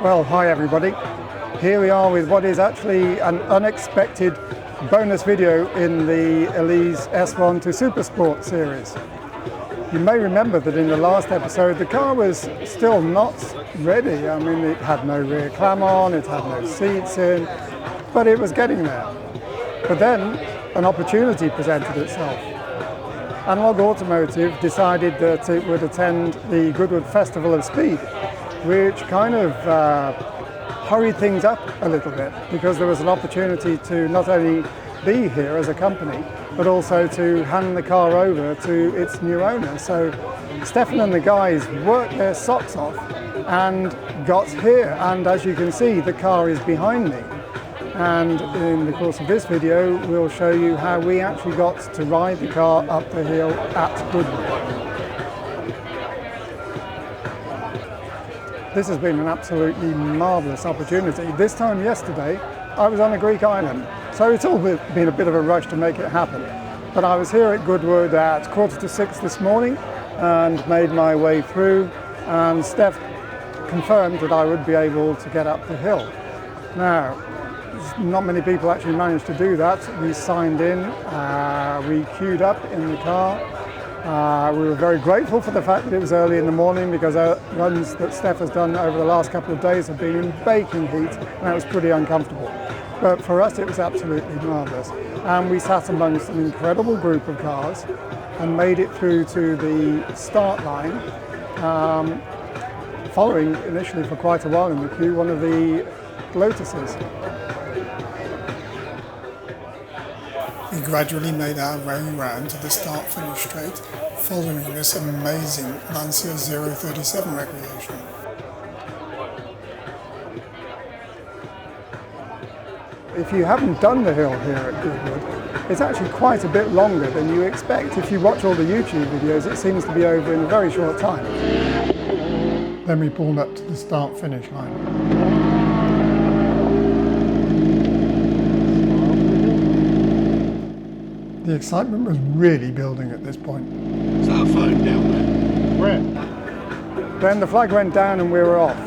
Well, hi everybody. Here we are with what is actually an unexpected bonus video in the Elise S1 to SuperSport series. You may remember that in the last episode the car was still not ready. I mean, it had no rear clam on, it had no seats in, but it was getting there. But then an opportunity presented itself. Analogue Automotive decided that it would attend the Goodwood Festival of Speed, which kind of hurried things up a little bit, because there was an opportunity to not only be here as a company, but also to hand the car over to its new owner. So Stefan and the guys worked their socks off and got here, and as you can see, the car is behind me. And in the course of this video, we'll show you how we actually got to ride the car up the hill at Goodwood. This has been an absolutely marvellous opportunity. This time yesterday, I was on a Greek island, so it's all been a bit of a rush to make it happen. But I was here at Goodwood at 5:45 this morning and made my way through, and Steph confirmed that I would be able to get up the hill. Now, not many people actually managed to do that. We signed in, we queued up in the car. We were very grateful for the fact that it was early in the morning, because runs that Steph has done over the last couple of days have been in baking heat, and that was pretty uncomfortable. But for us it was absolutely marvellous. And we sat amongst an incredible group of cars and made it through to the start line, following initially for quite a while in the queue one of the Lotuses. We gradually made our way round to the start-finish straight, following this amazing Lancia 037 recreation. If you haven't done the hill here at Goodwood, it's actually quite a bit longer than you expect. If you watch all the YouTube videos, it seems to be over in a very short time. Then we pulled up to the start-finish line. The excitement was really building at this point. Is that a phone down there? Where? Then the flag went down and we were off.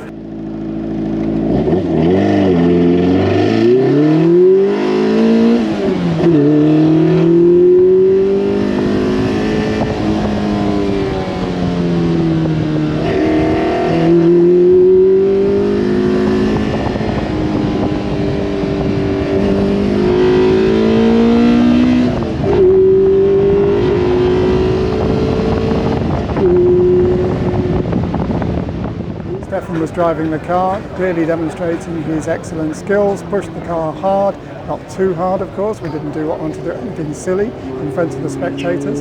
Stefan was driving the car, clearly demonstrating his excellent skills, pushed the car hard, not too hard of course, we didn't want to do anything silly in front of the spectators.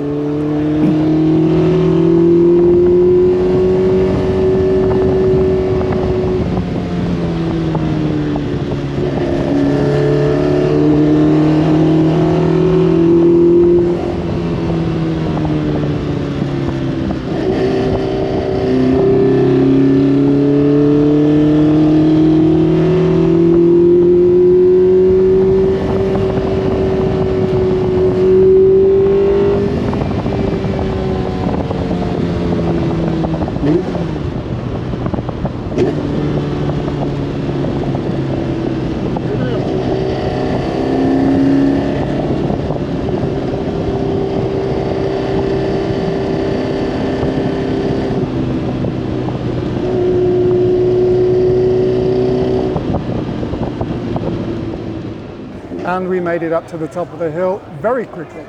And we made it up to the top of the hill very quickly.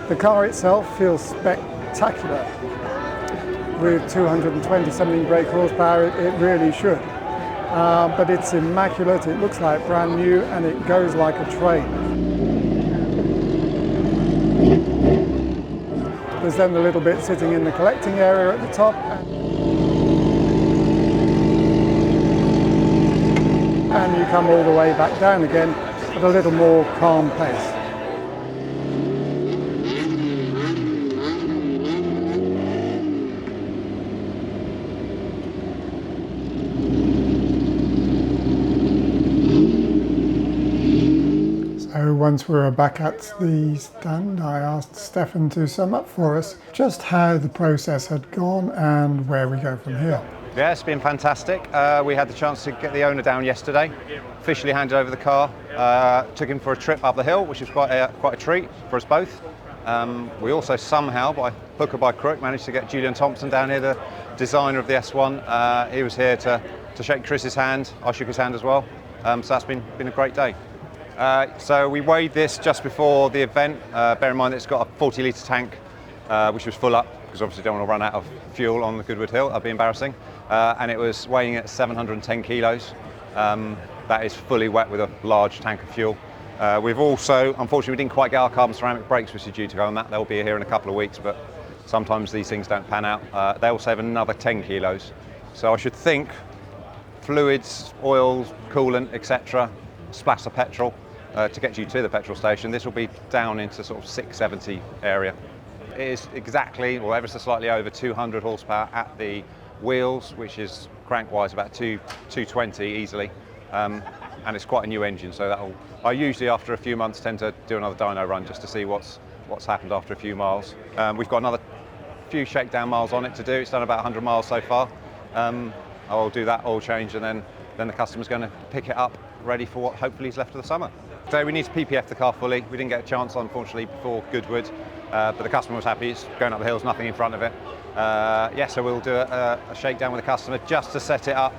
The car itself feels spectacular. With 220 something brake horsepower, it really should. But it's immaculate, it looks like brand new, and it goes like a train. There's then the little bit sitting in the collecting area at the top. And you come all the way back down again at a little more calm pace. So once we were back at the stand, I asked Stefan to sum up for us just how the process had gone and where we go from here. Yeah, it's been fantastic. We had the chance to get the owner down yesterday, officially handed over the car, took him for a trip up the hill, which was quite a treat for us both. We also somehow, by hook or by crook, managed to get Julian Thomson down here, the designer of the S1. He was here to shake Chris's hand. I shook his hand as well. So that's been a great day. So we weighed this just before the event. Bear in mind that it's got a 40-litre tank, which was full up, because obviously don't want to run out of fuel on the Goodwood Hill. That'd be embarrassing. And it was weighing at 710 kilos. That is fully wet with a large tank of fuel. We've also, unfortunately, we didn't quite get our carbon ceramic brakes, which are due to go on that. They'll be here in a couple of weeks, but sometimes these things don't pan out. They'll save another 10 kilos. So I should think fluids, oil, coolant, etc., splash of petrol to get you to the petrol station. This will be down into sort of 670 area. It is exactly, or ever so slightly over 200 horsepower at the wheels, which is crank-wise about 220 easily. And it's quite a new engine, so I usually after a few months tend to do another dyno run just to see what's happened after a few miles. We've got another few shakedown miles on it to do. It's done about 100 miles so far. I'll do that oil change, and then the customer's going to pick it up ready for what hopefully is left of the summer. So we need to PPF the car fully. We didn't get a chance, unfortunately, before Goodwood, but the customer was happy. It's going up the hills, nothing in front of it. Yeah, so we'll do a shakedown with the customer just to set it up,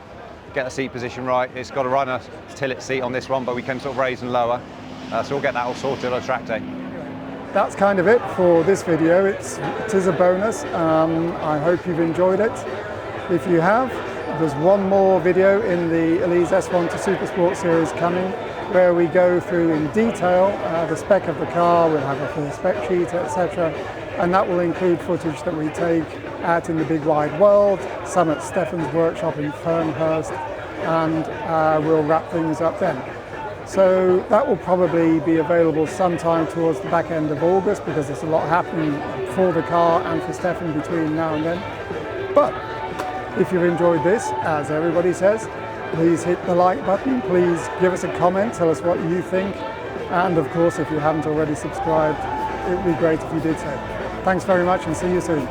get the seat position right. It's got to run a tillet seat on this one, but we can sort of raise and lower. So we'll get that all sorted on track day. That's kind of it for this video. It is a bonus. I hope you've enjoyed it. If you have, there's one more video in the Elise S1 to SuperSport series coming, where we go through in detail the spec of the car. We'll have a full spec sheet, etc. And that will include footage that we take out in the big wide world, some at Stefan's workshop in Fernhurst, and we'll wrap things up then. So that will probably be available sometime towards the back end of August, because there's a lot happening for the car and for Stefan between now and then. But if you've enjoyed this, as everybody says, please hit the like button, please give us a comment, tell us what you think, and of course if you haven't already subscribed, it would be great if you did so. Thanks very much and see you soon.